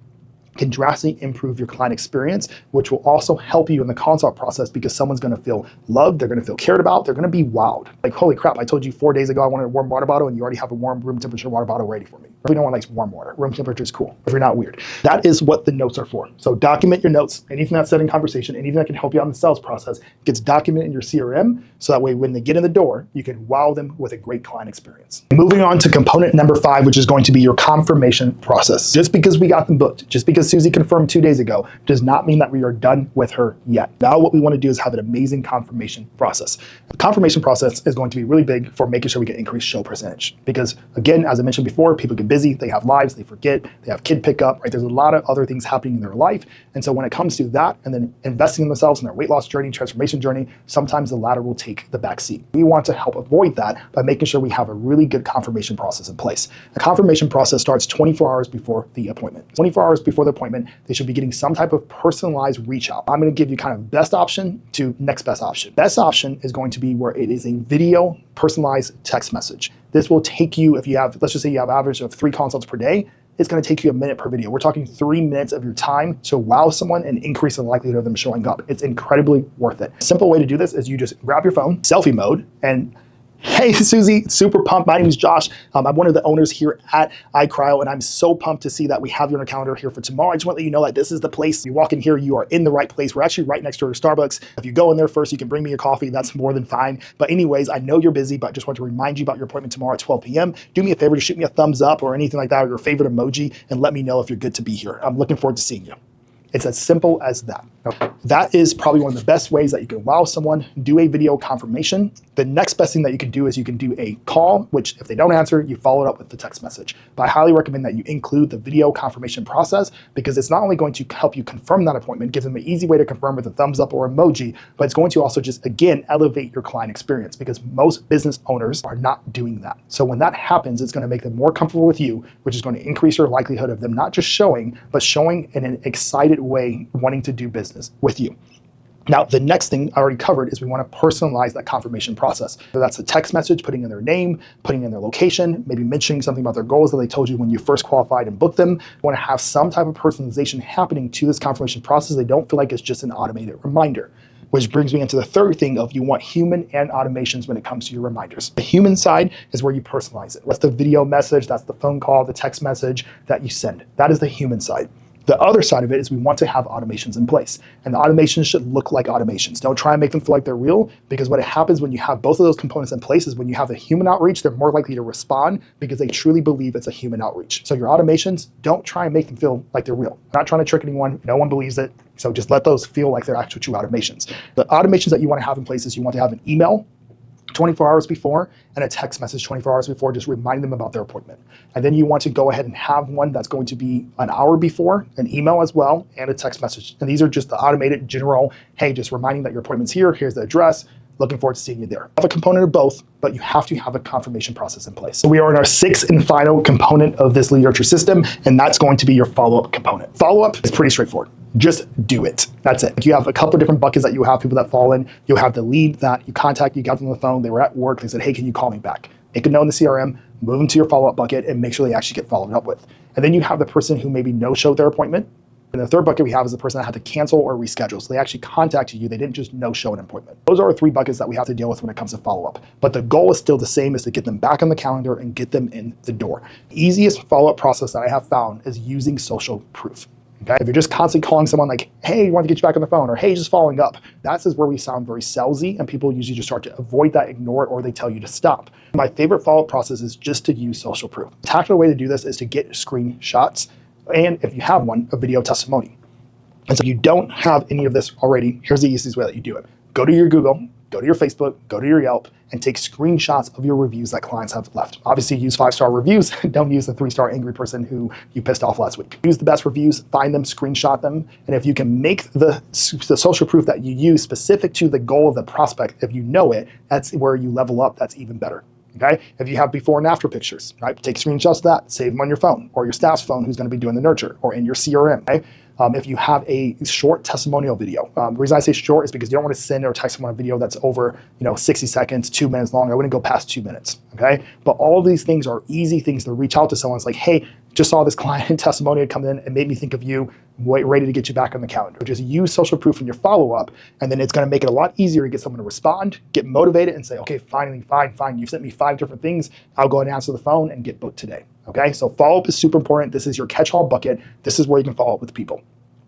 can drastically improve your client experience, which will also help you in the consult process because someone's gonna feel loved, they're gonna feel cared about, they're gonna be wowed. Like, holy crap, I told you 4 days ago I wanted a warm water bottle and you already have a warm room temperature water bottle ready for me. We don't want like warm water. Room temperature is cool, if you're not weird. That is what the notes are for. So document your notes, anything that's said in conversation, anything that can help you out in the sales process gets documented in your CRM, so that way when they get in the door, you can wow them with a great client experience. Moving on to component number 5, which is going to be your confirmation process. Just because we got them booked, just because Susie confirmed 2 days ago does not mean that we are done with her yet. Now what we want to do is have an amazing confirmation process. The confirmation process is going to be really big for making sure we get increased show percentage. Because again, as I mentioned before, people get busy, they have lives, they forget, they have kid pickup, right? There's a lot of other things happening in their life. And so when it comes to that and then investing in themselves in their weight loss journey, transformation journey, sometimes the latter will take the back seat. We want to help avoid that by making sure we have a really good confirmation process in place. The confirmation process starts 24 hours before the appointment. 24 hours before the appointment, they should be getting some type of personalized reach out. I'm going to give you kind of best option to next best option. Best option is going to be where it is a video personalized text message. This will take you, if you have, let's just say you have an average of 3 consults per day, it's going to take you a minute per video. We're talking 3 minutes of your time to wow someone and increase the likelihood of them showing up. It's incredibly worth it. A simple way to do this is you just grab your phone, selfie mode, and hey, Susie, super pumped. My name is Josh. I'm one of the owners here at iCryo, and I'm so pumped to see that we have you on our calendar here for tomorrow. I just want to let you know that this is the place. You walk in here, you are in the right place. We're actually right next to our Starbucks. If you go in there first, you can bring me a coffee. That's more than fine. But anyways, I know you're busy, but just want to remind you about your appointment tomorrow at 12 p.m. Do me a favor to shoot me a thumbs up or anything like that, or your favorite emoji, and let me know if you're good to be here. I'm looking forward to seeing you. It's as simple as that. That is probably one of the best ways that you can wow someone, do a video confirmation. The next best thing that you can do is you can do a call, which if they don't answer, you follow it up with the text message. But I highly recommend that you include the video confirmation process because it's not only going to help you confirm that appointment, give them an easy way to confirm with a thumbs up or emoji, but it's going to also just, again, elevate your client experience because most business owners are not doing that. So when that happens, it's going to make them more comfortable with you, which is going to increase your likelihood of them not just showing, but showing in an excited way, wanting to do business with you. Now, the next thing I already covered is we want to personalize that confirmation process. So that's a text message, putting in their name, putting in their location, maybe mentioning something about their goals that they told you when you first qualified and booked them. You want to have some type of personalization happening to this confirmation process. They don't feel like it's just an automated reminder. Which brings me into the third thing of you want human and automations when it comes to your reminders. The human side is where you personalize it. That's the video message, that's the phone call, the text message that you send. That is the human side. The other side of it is we want to have automations in place. And the automations should look like automations. Don't try and make them feel like they're real, because what happens when you have both of those components in place is when you have the human outreach, they're more likely to respond because they truly believe it's a human outreach. So your automations, don't try and make them feel like they're real. I'm not trying to trick anyone. No one believes it. So just let those feel like they're actual true automations. The automations that you want to have in place is you want to have an email 24 hours before and a text message 24 hours before, just remind them about their appointment. And then you want to go ahead and have one that's going to be an hour before, an email as well, and a text message. And these are just the automated general, hey, just reminding that your appointment's here, here's the address, looking forward to seeing you there. Have a component of both, but you have to have a confirmation process in place. So we are in our sixth and final component of this lead nurture system, and that's going to be your follow-up component. Follow-up is pretty straightforward. Just do it. That's it. You have a couple of different buckets that you have people that fall in. You'll have the lead that you contact, you got them on the phone, they were at work, they said, hey, can you call me back? Make a note in the CRM, move them to your follow-up bucket, and make sure they actually get followed up with. And then you have the person who maybe no-showed their appointment. And the third bucket we have is the person that had to cancel or reschedule. So they actually contacted you. They didn't just no-show an appointment. Those are our 3 buckets that we have to deal with when it comes to follow-up. But the goal is still the same, is to get them back on the calendar and get them in the door. The easiest follow-up process that I have found is using social proof. Okay? If you're just constantly calling someone like, hey, I want to get you back on the phone, or hey, just following up, that's where we sound very salesy, and people usually just start to avoid that, ignore it, or they tell you to stop. My favorite follow-up process is just to use social proof. The tactical way to do this is to get screenshots, and if you have one, a video testimony. And so if you don't have any of this already, here's the easiest way that you do it. Go to your Google, go to your Facebook, go to your Yelp, and take screenshots of your reviews that clients have left. Obviously, use 5-star reviews. Don't use the 3-star angry person who you pissed off last week. Use the best reviews, find them, screenshot them. And if you can make the social proof that you use specific to the goal of the prospect, if you know it, that's where you level up. That's even better. Okay? If you have before and after pictures, right? Take screenshots of that, save them on your phone or your staff's phone who's going to be doing the nurture, or in your CRM. Okay? If you have a short testimonial video, the reason I say short is because you don't want to send or text someone a video that's over 60 seconds, 2 minutes long. I wouldn't go past 2 minutes. Okay? But all of these things are easy things to reach out to someone. It's like, hey, just saw this client testimonial come in and made me think of you, ready to get you back on the calendar. Just use social proof in your follow-up, and then it's going to make it a lot easier to get someone to respond, get motivated, and say, okay, finally, fine. You've sent me 5 different things. I'll go and answer the phone and get booked today. Okay, so follow-up is super important. This is your catch-all bucket. This is where you can follow up with people.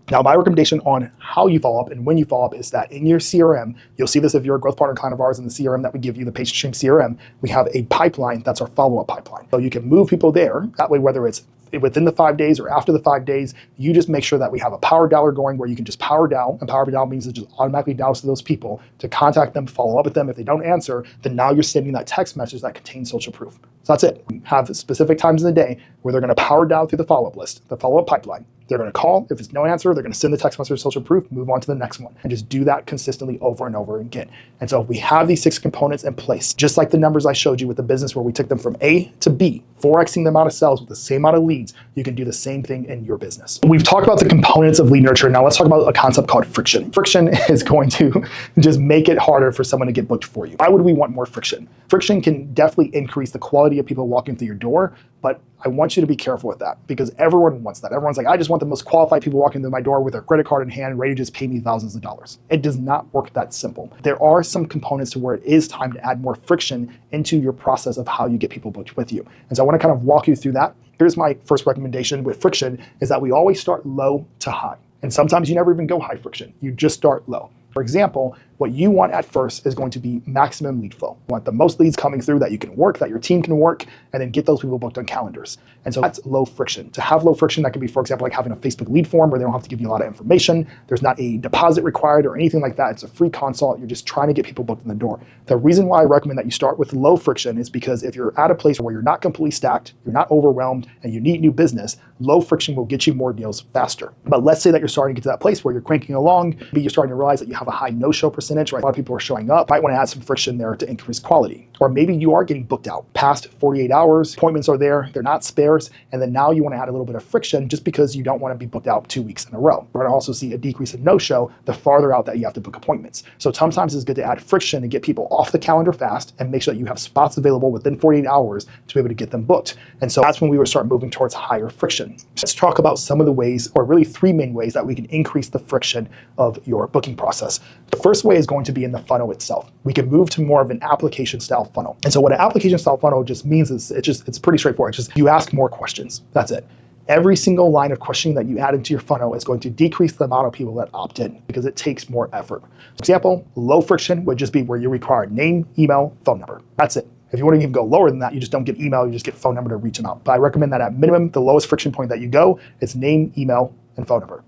Now, my recommendation on how you follow up and when you follow up is that in your CRM, you'll see this if you're a growth partner client of ours in the CRM that we give you, the patient stream CRM, we have a pipeline that's our follow-up pipeline. So you can move people there. That way, whether it's within the 5 days or after the 5 days, you just make sure that we have a power dialer going where you can just power dial, and power dial means it just automatically dials to those people to contact them, follow up with them. If they don't answer, then now you're sending that text message that contains social proof. So that's it. Have specific times in the day where they're going to power dial through the follow-up list, the follow-up pipeline. They're going to call. If it's no answer, they're going to send the text message social proof, move on to the next one, and just do that consistently over and over again. And so if we have these 6 components in place, just like the numbers I showed you with the business where we took them from A to B, 4xing the amount of sales with the same amount of leads, you can do the same thing in your business. We've talked about the components of lead nurture. Now let's talk about a concept called friction. Friction is going to just make it harder for someone to get booked for you. Why would we want more friction? Friction can definitely increase the quality of people walking through your door, but I want you to be careful with that because everyone wants that. Everyone's like, I just want the most qualified people walking through my door with their credit card in hand, ready to just pay me thousands of dollars. It does not work that simple. There are some components to where it is time to add more friction into your process of how you get people booked with you. And so I want to kind of walk you through that. Here's my first recommendation with friction is that we always start low to high. And sometimes you never even go high friction. You just start low. For example, what you want at first is going to be maximum lead flow. You want the most leads coming through that you can work, that your team can work, and then get those people booked on calendars. And so that's low friction. To have low friction, that can be, for example, like having a Facebook lead form where they don't have to give you a lot of information. There's not a deposit required or anything like that. It's a free consult. You're just trying to get people booked in the door. The reason why I recommend that you start with low friction is because if you're at a place where you're not completely stacked, you're not overwhelmed, and you need new business, low friction will get you more deals faster. But let's say that you're starting to get to that place where you're cranking along, maybe you're starting to realize that you have a high no-show percentage, right? A lot of people are showing up. Might want to add some friction there to increase quality. Or maybe you are getting booked out past 48 hours, appointments are there, they're not spares, and then now you want to add a little bit of friction just because you don't want to be booked out 2 weeks in a row. We're going to also see a decrease in no-show the farther out that you have to book appointments. So sometimes it's good to add friction and get people off the calendar fast and make sure that you have spots available within 48 hours to be able to get them booked. And so that's when we would start moving towards higher friction. Let's talk about some of the ways, or really 3 main ways that we can increase the friction of your booking process. The first way is going to be in the funnel itself. We can move to more of an application style funnel. And so what an application style funnel just means is it's pretty straightforward. It's just you ask more questions. That's it. Every single line of questioning that you add into your funnel is going to decrease the amount of people that opt in because it takes more effort. For example, low friction would just be where you require name, email, phone number. That's it. If you want to even go lower than that, you just don't get email, you just get phone number to reach them out. But I recommend that at minimum, the lowest friction point that you go is name, email, and phone number.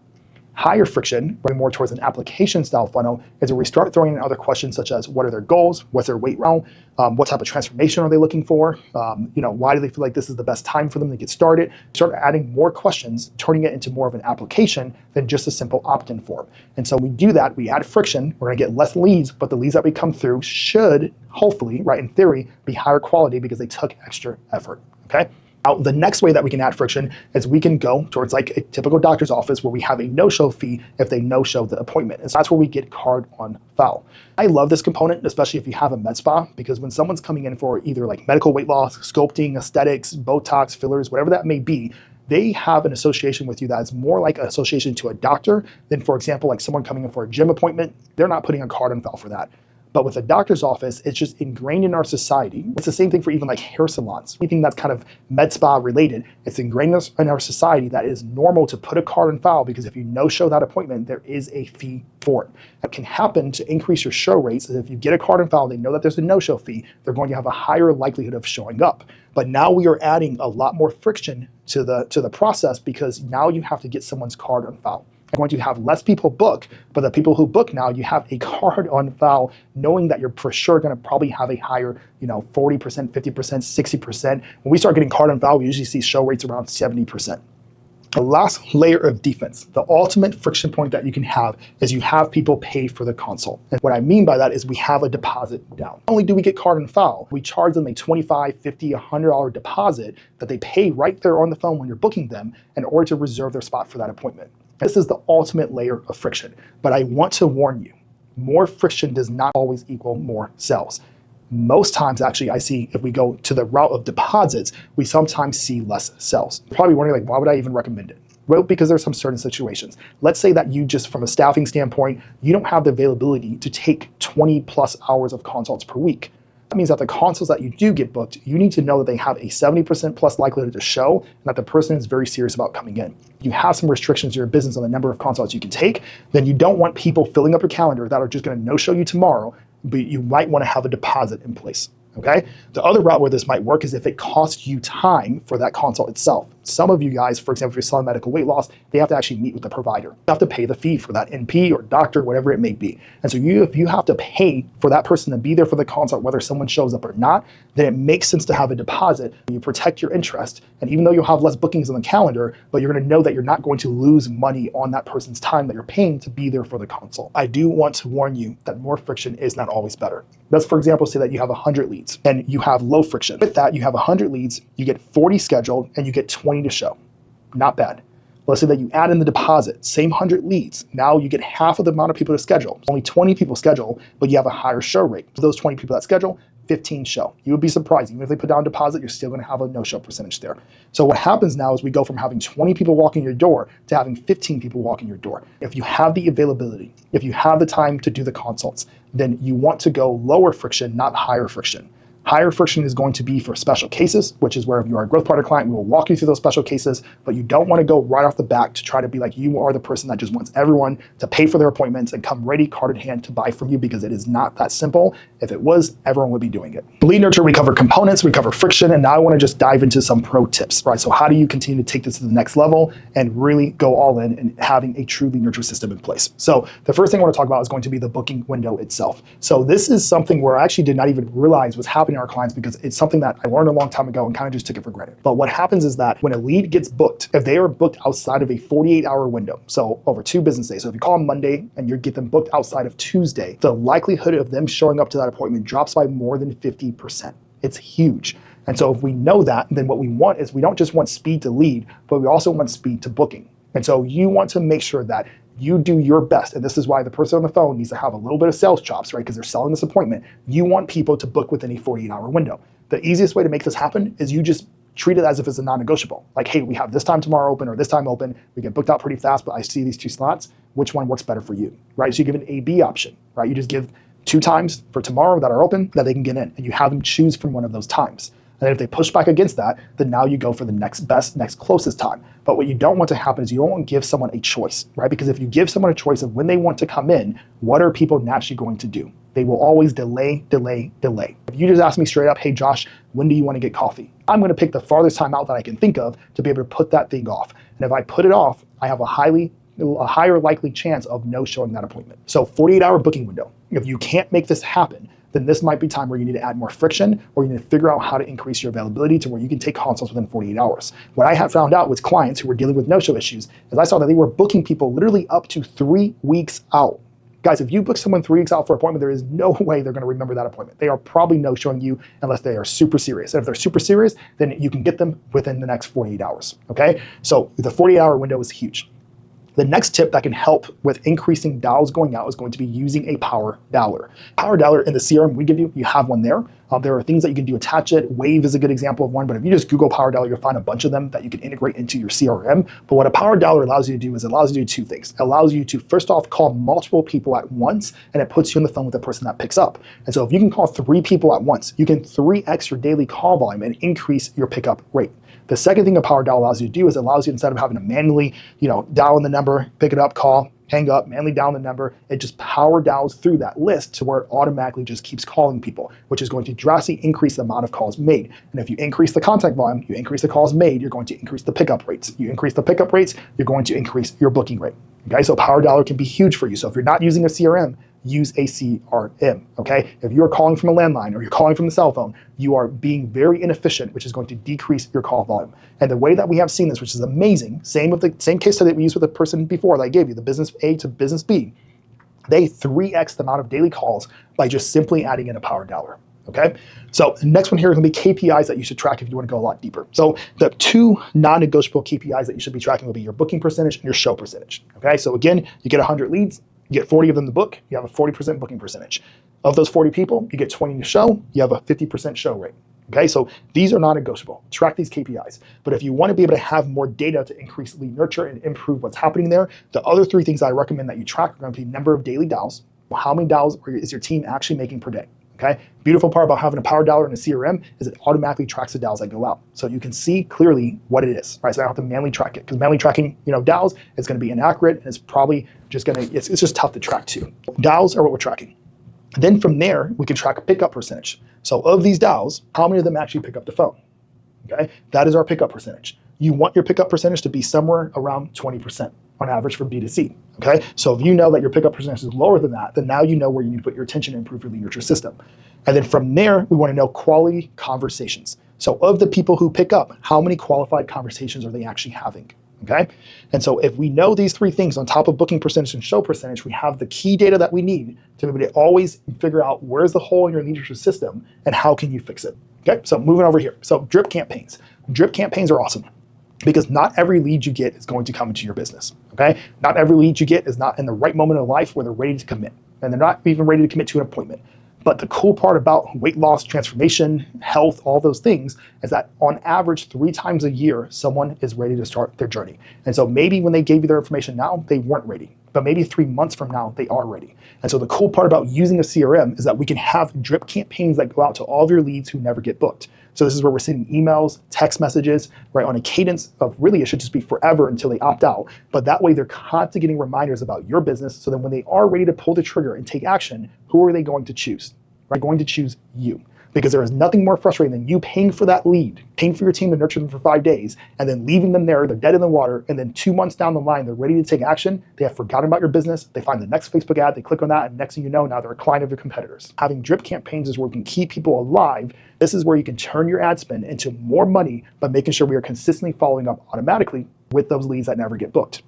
Higher friction, going more towards an application style funnel, is where we start throwing in other questions such as what are their goals, what's their weight round, what type of transformation are they looking for, why do they feel like this is the best time for them to get started. Start adding more questions, turning it into more of an application than just a simple opt-in form. And so we do that, we add friction, we're gonna get less leads, but the leads that we come through should, hopefully, right, in theory, be higher quality because they took extra effort, okay? Now, the next way that we can add friction is we can go towards like a typical doctor's office where we have a no-show fee if they no-show the appointment. And so that's where we get card on file. I love this component, especially if you have a med spa, because when someone's coming in for either like medical weight loss, sculpting, aesthetics, Botox, fillers, whatever that may be, they have an association with you that is more like an association to a doctor than, for example, like someone coming in for a gym appointment. They're not putting a card on file for that. But with a doctor's office, it's just ingrained in our society. It's the same thing for even like hair salons. Anything that's kind of med spa related, it's ingrained in our society that it is normal to put a card on file because if you no-show that appointment, there is a fee for it. What can happen to increase your show rates is if you get a card on file, they know that there's a no-show fee, they're going to have a higher likelihood of showing up. But now we are adding a lot more friction to the process because now you have to get someone's card on file. You're going to have less people book, but the people who book now, you have a card on file, knowing that you're for sure going to probably have a higher, 40%, 50%, 60%. When we start getting card on file, we usually see show rates around 70%. The last layer of defense, the ultimate friction point that you can have is you have people pay for the consult. And what I mean by that is we have a deposit down. Not only do we get card on file, we charge them a $25, $50, $100 deposit that they pay right there on the phone when you're booking them in order to reserve their spot for that appointment. This is the ultimate layer of friction, but I want to warn you, more friction does not always equal more sales. Most times, actually, I see if we go to the route of deposits, we sometimes see less sales. You're probably wondering, like, why would I even recommend it? Well, because there's some certain situations. Let's say that you just, from a staffing standpoint, you don't have the availability to take 20 plus hours of consults per week. That means that the consults that you do get booked, you need to know that they have a 70% plus likelihood to show and that the person is very serious about coming in. You have some restrictions in your business on the number of consults you can take, then you don't want people filling up your calendar that are just going to no-show you tomorrow, but you might want to have a deposit in place, okay? The other route where this might work is if it costs you time for that consult itself. Some of you guys, for example, if you're selling medical weight loss, they have to actually meet with the provider. You have to pay the fee for that NP or doctor, whatever it may be. And so if you have to pay for that person to be there for the consult, whether someone shows up or not, then it makes sense to have a deposit. You protect your interest. And even though you'll have less bookings on the calendar, but you're going to know that you're not going to lose money on that person's time that you're paying to be there for the consult. I do want to warn you that more friction is not always better. Let's, for example, say that you have 100 leads and you have low friction. With that, you have 100 leads, you get 40 scheduled, and you get 20 to show. Not bad. Let's say that you add in the deposit, same 100 leads. Now you get half of the amount of people to schedule. Only 20 people schedule, but you have a higher show rate. For those 20 people that schedule, 15 show. You would be surprised. Even if they put down a deposit, you're still going to have a no-show percentage there. So what happens now is we go from having 20 people walk in your door to having 15 people walk in your door. If you have the availability, if you have the time to do the consults, then you want to go lower friction, not higher friction. Higher friction is going to be for special cases, which is where if you are a growth partner client, we will walk you through those special cases, but you don't want to go right off the bat to try to be like you are the person that just wants everyone to pay for their appointments and come ready, card in hand to buy from you, because it is not that simple. If it was, everyone would be doing it. Lead nurture, we cover components, we cover friction, and now I want to just dive into some pro tips, right? So how do you continue to take this to the next level and really go all in and having a true lead nurture system in place? So the first thing I want to talk about is going to be the booking window itself. So this is something where I actually did not even realize was happening our clients, because it's something that I learned a long time ago and kind of just took it for granted. But what happens is that when a lead gets booked, if they are booked outside of a 48-hour window, so over 2 business days, so if you call them Monday and you get them booked outside of Tuesday, the likelihood of them showing up to that appointment drops by more than 50%. It's huge. And so if we know that, then what we want is we don't just want speed to lead, but we also want speed to booking. And so you want to make sure that you do your best. And this is why the person on the phone needs to have a little bit of sales chops, right? Because they're selling this appointment. You want people to book within a 48-hour window. The easiest way to make this happen is you just treat it as if it's a non-negotiable. Like, hey, we have this time tomorrow open or this time open. We get booked out pretty fast, but I see these 2 slots. Which one works better for you, right? So you give an A-B option, right? You just give 2 times for tomorrow that are open that they can get in, and you have them choose from one of those times. And then if they push back against that, then now you go for the next best, next closest time. But what you don't want to happen is you don't want to give someone a choice, right? Because if you give someone a choice of when they want to come in, what are people naturally going to do? They will always delay, delay, delay. If you just ask me straight up, hey Josh, when do you want to get coffee? I'm going to pick the farthest time out that I can think of to be able to put that thing off. And if I put it off, I have a higher likely chance of no showing that appointment. So 48-hour booking window. If you can't make this happen, then this might be time where you need to add more friction, or you need to figure out how to increase your availability to where you can take consults within 48 hours. What I have found out with clients who were dealing with no-show issues is I saw that they were booking people literally up to 3 weeks out. Guys, if you book someone 3 weeks out for an appointment, there is no way they're going to remember that appointment. They are probably no-showing you unless they are super serious. And if they're super serious, then you can get them within the next 48 hours, okay? So the 48-hour window is huge. The next tip that can help with increasing dials going out is going to be using a power dialer. Power dialer in the CRM we give you, you have one there. There are things that you can do, attach it. Wave is a good example of one, but if you just Google power dialer, you'll find a bunch of them that you can integrate into your CRM. But what a power dialer allows you to do is it allows you to do 2 things. It allows you to, first off, call multiple people at once, and it puts you on the phone with the person that picks up. And so if you can call 3 people at once, you can 3x your daily call volume and increase your pickup rate. The second thing a power dial allows you to do is it allows you, instead of having to manually, dial in the number, pick it up, call, hang up, manually dial the number, it just power dials through that list to where it automatically just keeps calling people, which is going to drastically increase the amount of calls made. And if you increase the contact volume, you increase the calls made, you're going to increase the pickup rates. You increase the pickup rates, you're going to increase your booking rate. Okay, so power dialer can be huge for you. So if you're not using a CRM, use a CRM, okay? If you're calling from a landline or you're calling from the cell phone, you are being very inefficient, which is going to decrease your call volume. And the way that we have seen this, which is amazing, same case study that we used with the person before that I gave you, the business A to business B, they 3x the amount of daily calls by just simply adding in a power dialer. Okay, so the next one here is going to be KPIs that you should track if you want to go a lot deeper. So the 2 non-negotiable KPIs that you should be tracking will be your booking percentage and your show percentage. Okay, so again, you get 100 leads, you get 40 of them to book, you have a 40% booking percentage. Of those 40 people, you get 20 to show, you have a 50% show rate. Okay, so these are non-negotiable. Track these KPIs. But if you want to be able to have more data to increase lead nurture and improve what's happening there, the other 3 things I recommend that you track are going to be number of daily dials. How many dials is your team actually making per day? Okay, beautiful part about having a power dialer in a CRM is it automatically tracks the dials that go out. So you can see clearly what it is, right? So I don't have to manually track it, because manually tracking, dials, it's going to be inaccurate, and it's probably just it's just tough to track too. Dials are what we're tracking. Then from there, we can track a pickup percentage. So of these dials, how many of them actually pick up the phone? Okay, that is our pickup percentage. you want your pickup percentage to be somewhere around 20% on average for B2C. Okay, so if you know that your pickup percentage is lower than that, then now you know where you need to put your attention to improve your lead nurture system. And then from there, we want to know quality conversations. So of the people who pick up, how many qualified conversations are they actually having? Okay, and so if we know these three things on top of booking percentage and show percentage, we have the key data that we need to be able to always figure out where's the hole in your lead nurture system and how can you fix it. Okay, so moving over here. So drip campaigns. Drip campaigns are awesome because not every lead you get is going to come into your business. Okay, not every lead you get is not in the right moment of life where they're ready to commit, and they're not even ready to commit to an appointment. But the cool part about weight loss, transformation, health, all those things is that on average, 3 times a year, someone is ready to start their journey. And so maybe when they gave you their information now, they weren't ready. But maybe 3 months from now, they are ready. And so the cool part about using a CRM is that we can have drip campaigns that go out to all of your leads who never get booked. So this is where we're sending emails, text messages, right, on a cadence of really it should just be forever until they opt out. But that way they're constantly getting reminders about your business so that when they are ready to pull the trigger and take action, who are they going to choose? They're going to choose you. Because there is nothing more frustrating than you paying for that lead, paying for your team to nurture them for 5 days, and then leaving them there, they're dead in the water, and then 2 months down the line, they're ready to take action, they have forgotten about your business, they find the next Facebook ad, they click on that, and next thing you know, now they're a client of your competitors. Having drip campaigns is where we can keep people alive. This is where you can turn your ad spend into more money by making sure we are consistently following up automatically with those leads that never get booked.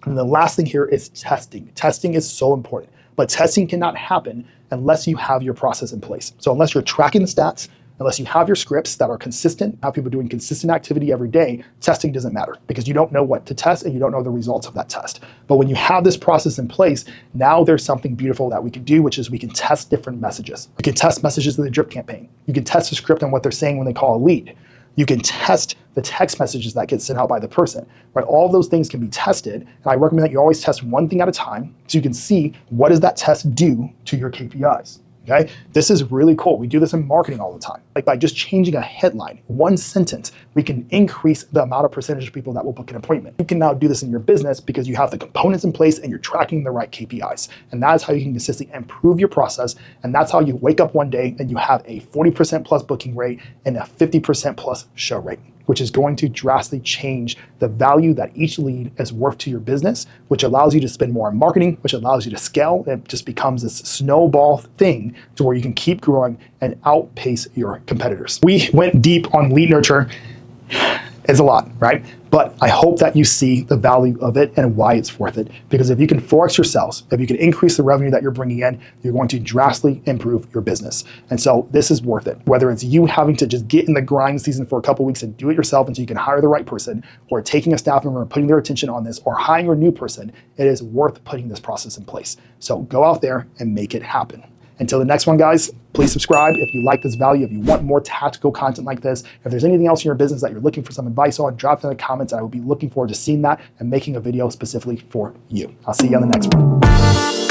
And the last thing here is testing. Testing is so important, but testing cannot happen unless you have your process in place. So unless you're tracking the stats, unless you have your scripts that are consistent, have people doing consistent activity every day, testing doesn't matter because you don't know what to test and you don't know the results of that test. But when you have this process in place, now there's something beautiful that we can do, which is we can test different messages. We can test messages in the drip campaign. You can test the script on what they're saying when they call a lead. You can test the text messages that get sent out by the person, right? All of those things can be tested. And I recommend that you always test one thing at a time so you can see what does that test do to your KPIs. Okay, this is really cool. We do this in marketing all the time. Like by just changing a headline, one sentence, we can increase the amount of percentage of people that will book an appointment. You can now do this in your business because you have the components in place and you're tracking the right KPIs. And that is how you can consistently improve your process. And that's how you wake up one day and you have a 40% plus booking rate and a 50% plus show rate, which is going to drastically change the value that each lead is worth to your business, which allows you to spend more on marketing, which allows you to scale. It just becomes this snowball thing to where you can keep growing and outpace your competitors. We went deep on lead nurture. It's a lot, right? But I hope that you see the value of it and why it's worth it. Because if you can forex your sales, if you can increase the revenue that you're bringing in, you're going to drastically improve your business. And so this is worth it. Whether it's you having to just get in the grind season for a couple of weeks and do it yourself until you can hire the right person, or taking a staff member and putting their attention on this, or hiring a new person, it is worth putting this process in place. So go out there and make it happen. Until the next one, guys, please subscribe if you like this value, if you want more tactical content like this. If there's anything else in your business that you're looking for some advice on, drop it in the comments. I will be looking forward to seeing that and making a video specifically for you. I'll see you on the next one.